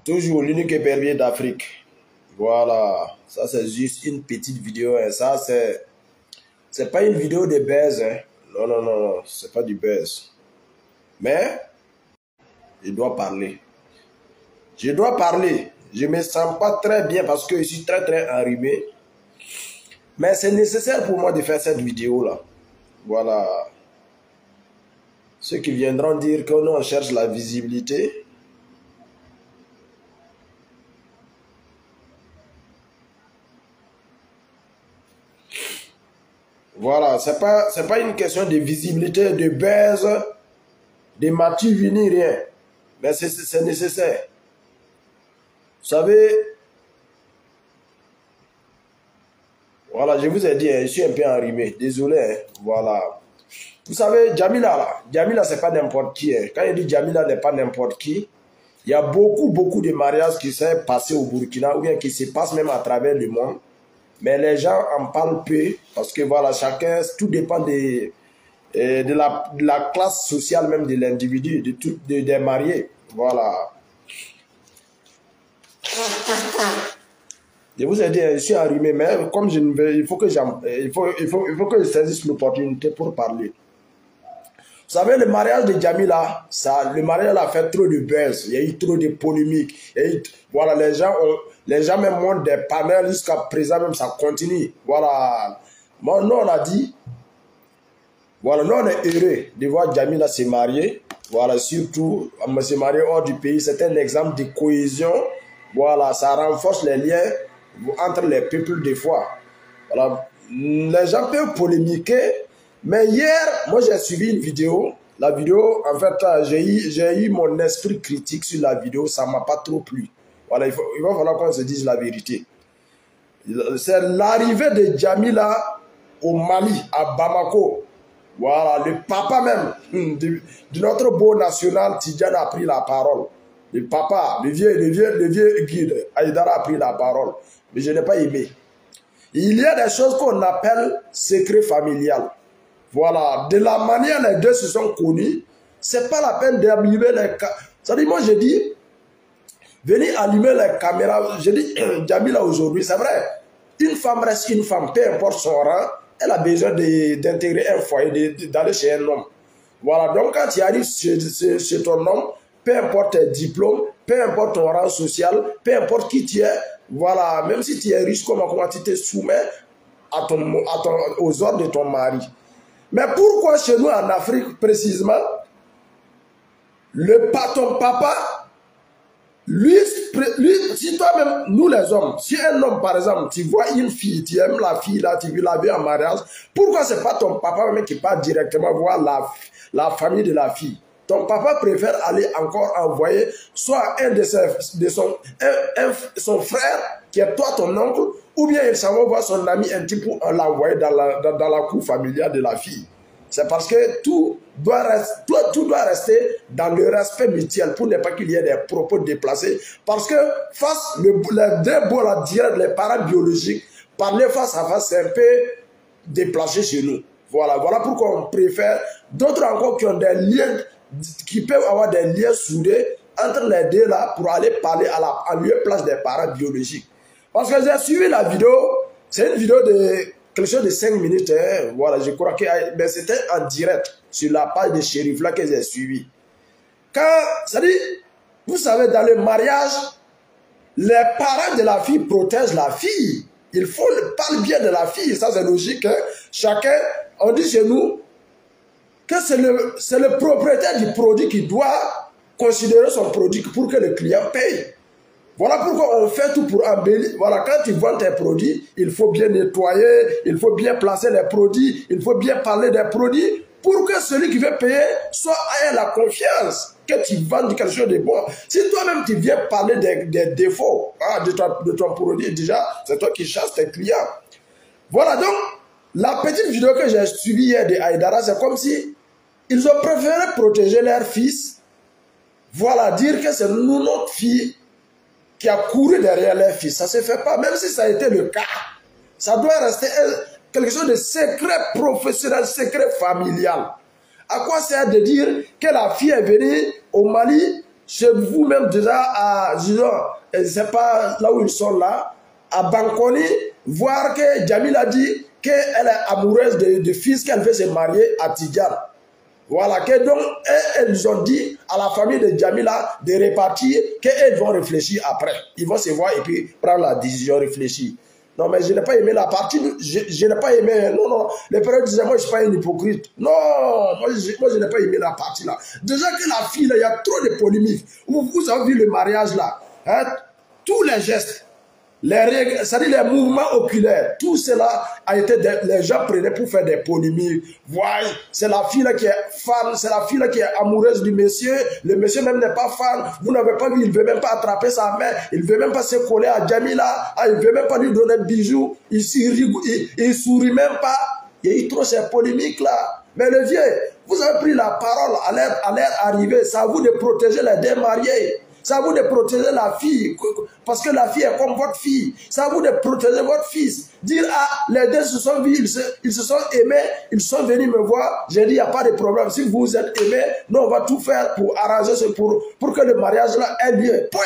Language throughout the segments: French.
Toujours l'unique épervier d'Afrique. Voilà, ça c'est juste une petite vidéo. Hein. Ça c'est pas une vidéo de buzz. Hein. Non, non, non, non, c'est pas du buzz. Mais je dois parler. Je dois parler. Je me sens pas très bien parce que je suis très enrhumé. Mais c'est nécessaire pour moi de faire cette vidéo là. Voilà. Ceux qui viendront dire que nous on cherche la visibilité. Voilà, c'est pas une question de visibilité, de buzz, de matu ni rien. Mais c'est nécessaire. Vous savez, voilà, je vous ai dit, je suis un peu enrhumé. Désolé, hein, voilà. Vous savez, Djamila, là, Djamila, c'est pas n'importe qui. Hein. Quand il dit Djamila n'est pas n'importe qui, il y a beaucoup de mariages qui sont passés au Burkina ou bien qui se passent même à travers le monde. Mais les gens en parlent peu parce que voilà, chacun, tout dépend de la classe sociale même de l'individu, des mariés. Voilà. Je vous ai dit, je suis enrhumé, mais comme je ne veux, il faut que je saisisse l'opportunité pour parler. Vous savez, le mariage de Djamila, le mariage a fait trop de buzz. Il y a eu trop de polémiques. Voilà, les gens même montent des panels jusqu'à présent, même ça continue. Voilà. Bon, nous, on a dit, voilà, nous, on est heureux de voir Djamila se marier. Voilà, surtout, se marier hors du pays. C'est un exemple de cohésion. Voilà, ça renforce les liens entre les peuples des fois. Voilà, les gens peuvent polémiquer. Mais hier, moi j'ai suivi une vidéo. La vidéo, en fait, j'ai eu mon esprit critique sur la vidéo. Ça ne m'a pas trop plu. Voilà, il va falloir qu'on se dise la vérité. C'est l'arrivée de Djamila au Mali, à Bamako. Voilà, le papa même de notre beau national, Tidjane a pris la parole. Le papa, le vieux guide, Aïdara a pris la parole. Mais je n'ai pas aimé. Il y a des choses qu'on appelle secret familial. Voilà, de la manière les deux se sont connus, c'est pas la peine d'allumer les caméras. C'est-à-dire, moi je dis, venez allumer les caméras. Je dis, Djamila aujourd'hui, c'est vrai, une femme reste une femme, peu importe son rang, elle a besoin d'intégrer un foyer, d'aller chez un homme. Voilà, donc quand tu arrives chez ton homme, peu importe tes diplômes, peu importe ton rang social, peu importe qui tu es, voilà, même si tu es riche, comment tu te soumets aux ordres de ton mari. Mais pourquoi chez nous en Afrique précisément, ton papa, lui, si toi-même, nous les hommes, si un homme par exemple, tu vois une fille, tu aimes la fille là, tu veux la voir en mariage, pourquoi c'est pas ton papa même qui part directement voir la famille de la fille? Ton papa préfère aller encore envoyer soit son frère, qui est toi ton oncle, ou bien il s'en va voir son ami intime pour l'envoyer dans la cour familiale de la fille. C'est parce que tout doit rester dans le respect mutuel pour ne pas qu'il y ait des propos déplacés. Parce que face les parents biologiques, parler face à face, c'est un peu déplacé chez nous. Voilà pourquoi on préfère d'autres encore qui peuvent avoir des liens soudés entre les deux là pour aller parler à lieu place des parents biologiques. Parce que j'ai suivi la vidéo, c'est une vidéo de quelque chose de 5 minutes, hein. Voilà, je crois que c'était en direct sur la page de Shérif là que j'ai suivi. Vous savez, dans le mariage, les parents de la fille protègent la fille. Il faut parler bien de la fille, ça c'est logique. Hein. Chacun, on dit chez nous que c'est le propriétaire du produit qui doit considérer son produit pour que le client paye. Voilà pourquoi on fait tout pour embellir. Voilà, quand tu vends tes produits, il faut bien nettoyer, il faut bien placer les produits, il faut bien parler des produits pour que celui qui veut payer ait la confiance que tu vends quelque chose de bon. Si toi-même tu viens parler des défauts de ton produit, déjà, c'est toi qui chasses tes clients. Voilà donc, la petite vidéo que j'ai suivie hier de Aïdara, c'est comme si ils ont préféré protéger leur fils. Voilà, dire que c'est nous, notre fille, qui a couru derrière leur fils. Ça ne se fait pas, même si ça a été le cas. Ça doit rester quelque chose de secret professionnel, secret familial. À quoi sert de dire que la fille est venue au Mali chez vous-même déjà, à, disons, je ne sais pas là où ils sont là, à Banconi, voir que Jamil a dit qu'elle est amoureuse de fils qu'elle veut se marier à Tidjane. Voilà, que donc, elles ont dit à la famille de Jamila de répartir, qu'elles vont réfléchir après. Ils vont se voir et puis prendre la décision réfléchie. Non, mais je n'ai pas aimé la partie, je n'ai pas aimé, non, les parents disaient, moi je ne suis pas un hypocrite. Non, moi je n'ai pas aimé la partie là. Déjà que la fille là, il y a trop de polémiques. Vous avez vu le mariage là, hein, tous les gestes, les règles, c'est-à-dire les mouvements oculaires, tout cela a été, les gens prenaient pour faire des polémiques. Voilà, c'est la fille là qui est fan, c'est la fille là qui est amoureuse du monsieur, le monsieur même n'est pas fan, vous n'avez pas vu, il ne veut même pas attraper sa main, il ne veut même pas se coller à Jamila, il ne veut même pas lui donner de bijoux, il sourit même pas. Il y a eu trop ces polémiques là. Mais le vieux, vous avez pris la parole à l'air arrivée, c'est à vous de protéger les démariés. C'est à vous de protéger la fille, parce que la fille est comme votre fille. C'est à vous de protéger votre fils. Dire, ah, les deux se sont vus, ils se sont aimés, ils sont venus me voir. J'ai dit, il n'y a pas de problème. Si vous êtes aimés, nous, on va tout faire pour arranger ce pour que le mariage là ait lieu. Point.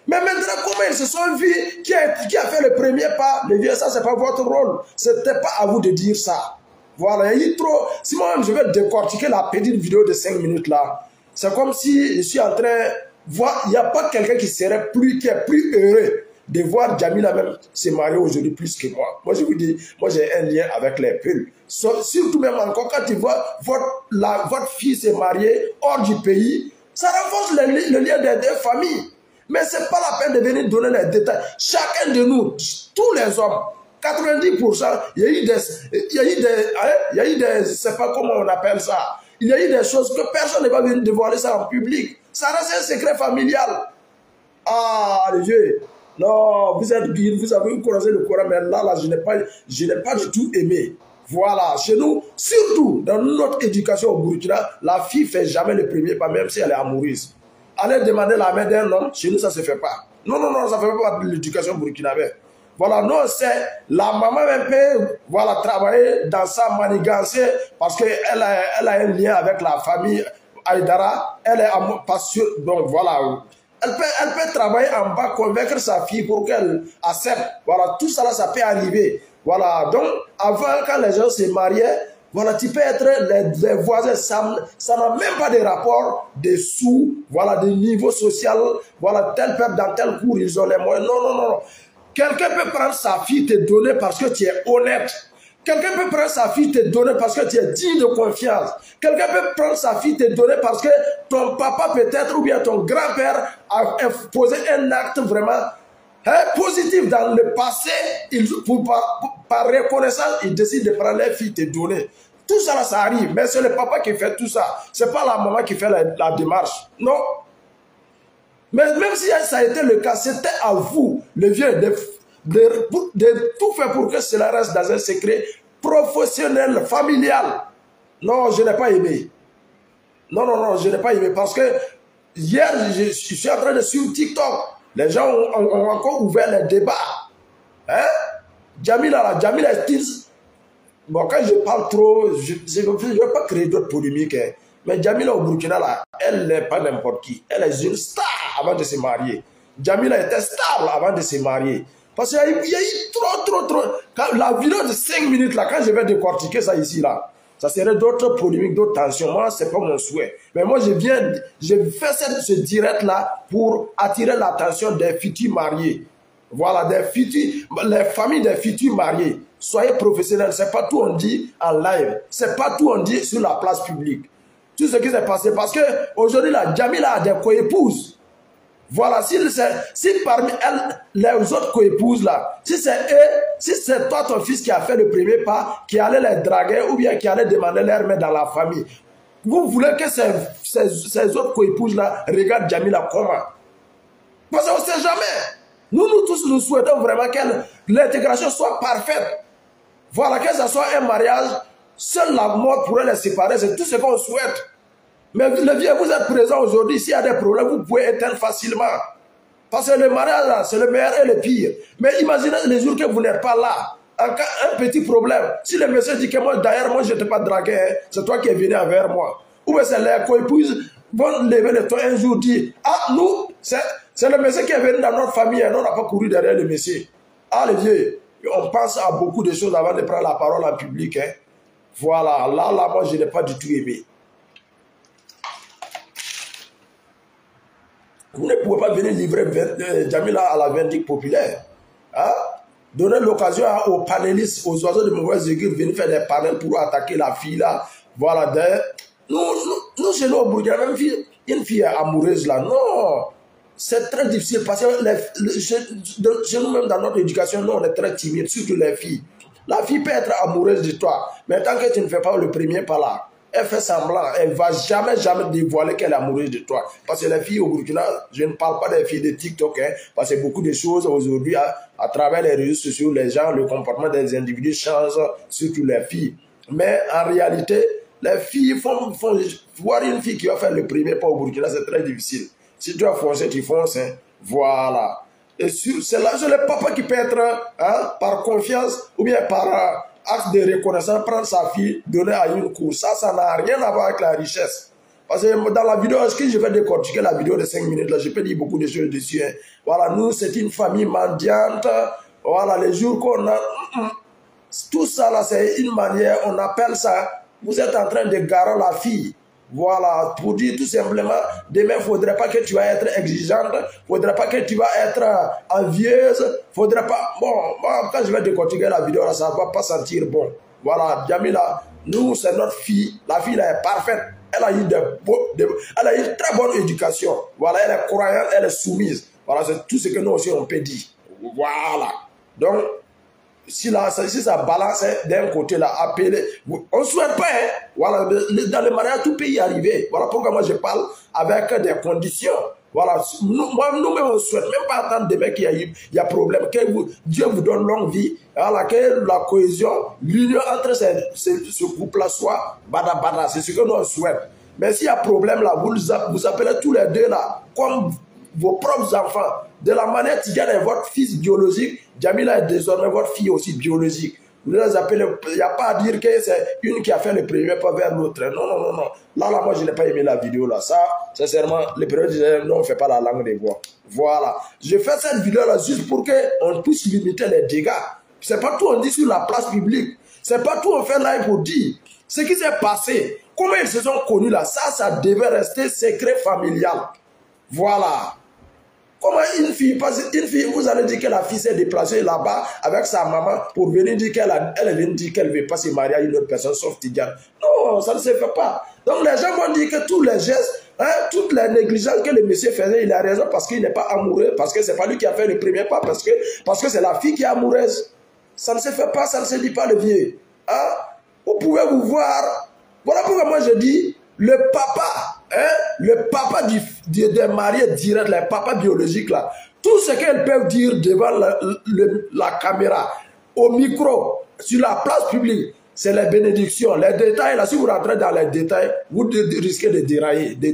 Mais maintenant, comment ils se sont vus, qui a fait le premier pas, le vieux, ça, c'est pas votre rôle. C'était pas à vous de dire ça. Voilà, il y a eu trop. Si moi-même, je vais décortiquer la petite vidéo de 5 minutes là, c'est comme si je suis en train... Il n'y a pas quelqu'un qui est plus heureux de voir Jamila même se marier aujourd'hui plus que moi. Moi, je vous dis, moi j'ai un lien avec les pulls. Surtout même encore quand tu vois votre fille se marier hors du pays, ça renforce le lien des deux familles. Mais ce n'est pas la peine de venir donner les détails. Chacun de nous, tous les hommes, 90%, il y a eu des, je ne sais pas comment on appelle ça, il y a eu des choses que personne ne va venir dévoiler ça en public. Ça reste un secret familial. Ah, les vieux. Non, vous avez croisé le Coran, mais là, je n'ai pas du tout aimé. Voilà, chez nous, surtout dans notre éducation au Burkina, la fille ne fait jamais le premier pas, même si elle est amoureuse. Aller demander la main d'un homme, chez nous, ça ne se fait pas. Non, ça ne fait pas de l'éducation burkinabé. Voilà, non, c'est la maman un peu, voilà, travailler dans sa manigance parce qu'elle a un lien avec la famille Aïdara, elle est pas sûre, donc voilà. Elle peut travailler en bas, convaincre sa fille pour qu'elle accepte. Voilà, tout ça là, ça peut arriver. Voilà, donc avant, quand les gens se mariaient, voilà, tu peux être les voisins, ça n'a même pas de rapport de sous, voilà, de niveau social, voilà, tel peuple dans tel cours, ils ont les moyens. Non. Quelqu'un peut prendre sa fille, te donner parce que tu es honnête. Quelqu'un peut prendre sa fille, te donner parce que tu es digne de confiance. Quelqu'un peut prendre sa fille, te donner parce que ton papa peut-être ou bien ton grand-père a posé un acte vraiment positif dans le passé. Par reconnaissance, il décide de prendre la fille, te donner. Tout ça, là, ça arrive. Mais c'est le papa qui fait tout ça. Ce n'est pas la maman qui fait la démarche. Non. Mais même si ça a été le cas, c'était à vous, le vieux, de tout faire pour que cela reste dans un secret professionnel, familial. Non, je n'ai pas aimé. Non, je n'ai pas aimé. Parce que hier, je suis en train de suivre TikTok. Les gens ont encore ouvert les débats. Hein? Jamila est... Bon, quand je parle trop, je ne vais pas créer d'autres polémiques. Hein. Mais Jamila au Burkina, là, elle n'est pas n'importe qui. Elle est une star avant de se marier. Jamila était stable avant de se marier. Parce qu'il y a eu trop. La vidéo de 5 minutes, là, quand je vais décortiquer ça ici, là, ça serait d'autres polémiques, d'autres tensions. Moi, ce n'est pas mon souhait. Mais moi, je fais ce direct-là pour attirer l'attention des futurs mariés. Voilà, les familles des futurs mariés. Soyez professionnels. Ce n'est pas tout on dit en live. Ce n'est pas tout on dit sur la place publique. Tout ce qui s'est passé. Parce qu'aujourd'hui, Jamila a des coépouses. Voilà, si parmi elles, les autres coépouses là, si c'est toi, ton fils, qui a fait le premier pas, qui allait les draguer ou bien qui allait demander leur main dans la famille, vous voulez que ces autres coépouses là regardent Jamila comment? Parce qu'on ne sait jamais. Nous tous, nous souhaitons vraiment que l'intégration soit parfaite. Voilà, que ce soit un mariage, seule la mort pourrait les séparer, c'est tout ce qu'on souhaite. Mais le vieux, vous êtes présent aujourd'hui, s'il y a des problèmes, vous pouvez éteindre facilement. Parce que le mariage, c'est le meilleur et le pire. Mais imaginez les jours que vous n'êtes pas là. En cas un petit problème, si le monsieur dit que moi, d'ailleurs, moi, je ne t'ai pas dragué, hein, c'est toi qui es venu envers moi. Ou bien c'est les coépouses, vont lever le ton un jour, dire, ah, nous, c'est le monsieur qui est venu dans notre famille, et on n'a pas couru derrière le monsieur. Ah, les vieux, on pense à beaucoup de choses avant de prendre la parole en public. Hein. Voilà, là, moi, je n'ai pas du tout aimé. Vous ne pouvez pas venir livrer Djamila à la vindicte populaire. Hein? Donner l'occasion aux panélistes, aux oiseaux de mauvaise aiguille, de venir faire des panels pour attaquer la fille là. Voilà, nous chez nous au Burkina, même une fille amoureuse là, non. C'est très difficile parce que chez nous-mêmes dans notre éducation, nous on est très timide, surtout les filles. La fille peut être amoureuse de toi, mais tant que tu ne fais pas le premier pas là, elle fait semblant, elle ne va jamais dévoiler qu'elle est amoureuse de toi. Parce que les filles au Burkina, je ne parle pas des filles de TikTok, hein, parce que beaucoup de choses aujourd'hui, à travers les réseaux sociaux, les gens, le comportement des individus change, surtout les filles. Mais en réalité, les filles font voir une fille qui va faire le premier pas au Burkina, c'est très difficile. Si tu dois foncer, tu fonces. Hein. Voilà. Et c'est là, c'est le papa qui peut être, hein, par confiance ou bien par acte de reconnaissance, prendre sa fille, donner à une cour. Ça n'a rien à voir avec la richesse. Parce que dans la vidéo, est-ce que je vais décortiquer la vidéo de 5 minutes, là, je peux dire beaucoup de choses dessus. Hein. Voilà, nous, c'est une famille mendiante. Voilà, les jours qu'on a... Tout ça, là, c'est une manière, on appelle ça, vous êtes en train de garer la fille. Voilà, pour dire tout simplement, demain, il ne faudrait pas que tu vas être exigeante, il ne faudrait pas que tu vas être envieuse, il ne faudrait pas... Bon, quand je vais décortiquer la vidéo, là, ça ne va pas sentir bon. Voilà, Djamila, nous, c'est notre fille. La fille, là, est parfaite. Elle a eu elle a eu une très bonne éducation. Voilà, elle est croyante, elle est soumise. Voilà, c'est tout ce que nous aussi, on peut dire. Voilà. Donc, si ça balance d'un côté là, appeler, on ne souhaite pas, hein. Voilà, dans le mariage, tout peut y arriver. Voilà pourquoi moi je parle avec des conditions. Voilà, nous-mêmes on ne souhaite même pas attendre demain qu'il y a problème, que Dieu vous donne longue vie, voilà, que la cohésion, l'union entre ce couple-là soit bada, c'est ce que nous on souhaite. Mais s'il y a problème là, vous appelez tous les deux là, comme vos propres enfants, de la manière Tidiane est votre fils biologique, Djamila est désormais votre fille aussi biologique. Vous les appelez, il n'y a pas à dire que c'est une qui a fait le premier pas vers l'autre. Non. Là, moi, je n'ai pas aimé la vidéo là. Ça, sincèrement, les périodes disaient, non, on ne fait pas la langue des bois. Voilà. Je fais cette vidéo là juste pour qu'on puisse limiter les dégâts. C'est pas tout on dit sur la place publique. C'est pas tout on fait live pour dire. Ce qui s'est passé, comment ils se sont connus là, ça devait rester secret familial. Voilà. Comment une fille, vous allez dire que la fille s'est déplacée là-bas avec sa maman pour venir dire qu'elle est venue dire qu'elle ne veut pas se marier à une autre personne sauf Tidiane. Non, ça ne se fait pas. Donc les gens vont dire que tous les gestes, hein, toutes les négligences que le monsieur faisait, il a raison parce qu'il n'est pas amoureux, parce que ce n'est pas lui qui a fait le premier pas, parce que c'est la fille qui est amoureuse. Ça ne se fait pas, ça ne se dit pas le vieux. Hein? Vous pouvez vous voir. Voilà pourquoi moi je dis, le papa, hein, le papa des mariés direct, le papa biologique là, tout ce qu'elles peuvent dire devant la caméra, au micro, sur la place publique, c'est les bénédictions. Les détails là, si vous rentrez dans les détails, vous risquez de dérailler, de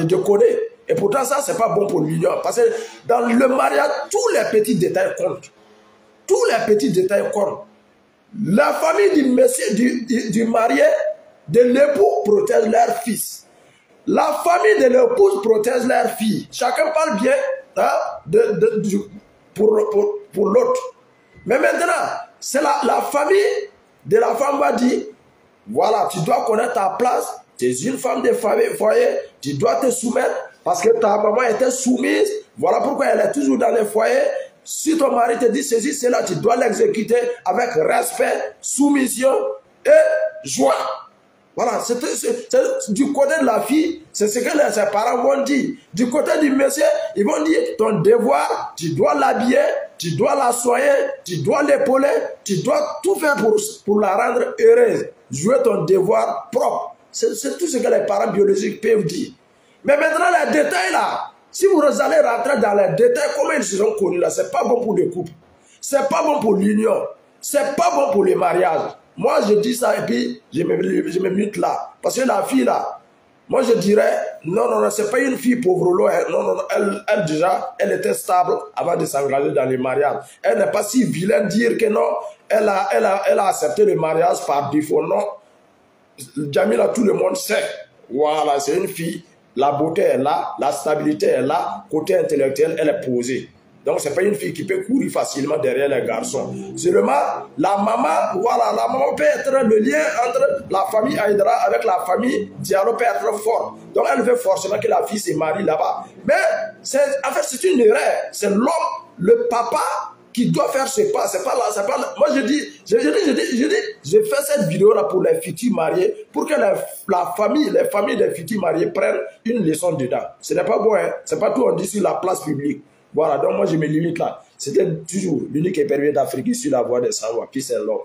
déconner. Et pourtant ça, c'est pas bon pour l'union. Parce que dans le mariage, tous les petits détails comptent. Tous les petits détails comptent. La famille du monsieur, du marié, de l'époux protège leur fils. La famille de l'épouse protège leur fille. Chacun parle bien, hein, pour l'autre. Mais maintenant, c'est la famille de la femme va dire, voilà, tu dois connaître ta place, tu es une femme de foyer, tu dois te soumettre parce que ta maman était soumise. Voilà pourquoi elle est toujours dans les foyers. Si ton mari te dit ceci, cela, tu dois l'exécuter avec respect, soumission et joie. Voilà, du côté de la fille, c'est ce que ses parents vont dire. Du côté du monsieur, ils vont dire, ton devoir, tu dois l'habiller, tu dois la soigner, tu dois l'épauler, tu dois tout faire pour la rendre heureuse. Jouer ton devoir propre. C'est tout ce que les parents biologiques peuvent dire. Mais maintenant, les détails là, si vous allez rentrer dans les détails, comment ils se sont connus là, c'est pas bon pour le couple. C'est pas bon pour l'union. C'est pas bon pour les mariages. Moi, je dis ça et puis je me mute là. Parce que la fille là, moi je dirais, non, c'est pas une fille pauvre. Non, elle déjà, elle était stable avant de s'engager dans les mariages. Elle n'est pas si vilaine de dire que non, elle a accepté le mariage par défaut. Non. Jamila, tout le monde sait. Voilà, c'est une fille. La beauté est là, la stabilité est là, côté intellectuel, elle est posée. Donc, ce n'est pas une fille qui peut courir facilement derrière les garçons. Seulement, la maman, voilà, la maman peut être le lien entre la famille Aïdara avec la famille Diallo peut être fort. Donc, elle veut forcément que la fille se marie là-bas. Mais, en fait, c'est une erreur. C'est l'homme, le papa, qui doit faire ce pas. C'est pas là, c'est pas là. Moi, je fais cette vidéo-là pour les futurs mariés, pour que les familles des futurs mariés prennent une leçon dedans. Ce n'est pas bon, hein. C'est pas tout on dit sur la place publique. Voilà, donc moi, je me limite là. C'était toujours l'unique épervier d'Afrique sur la voie des savoirs. Peace and love.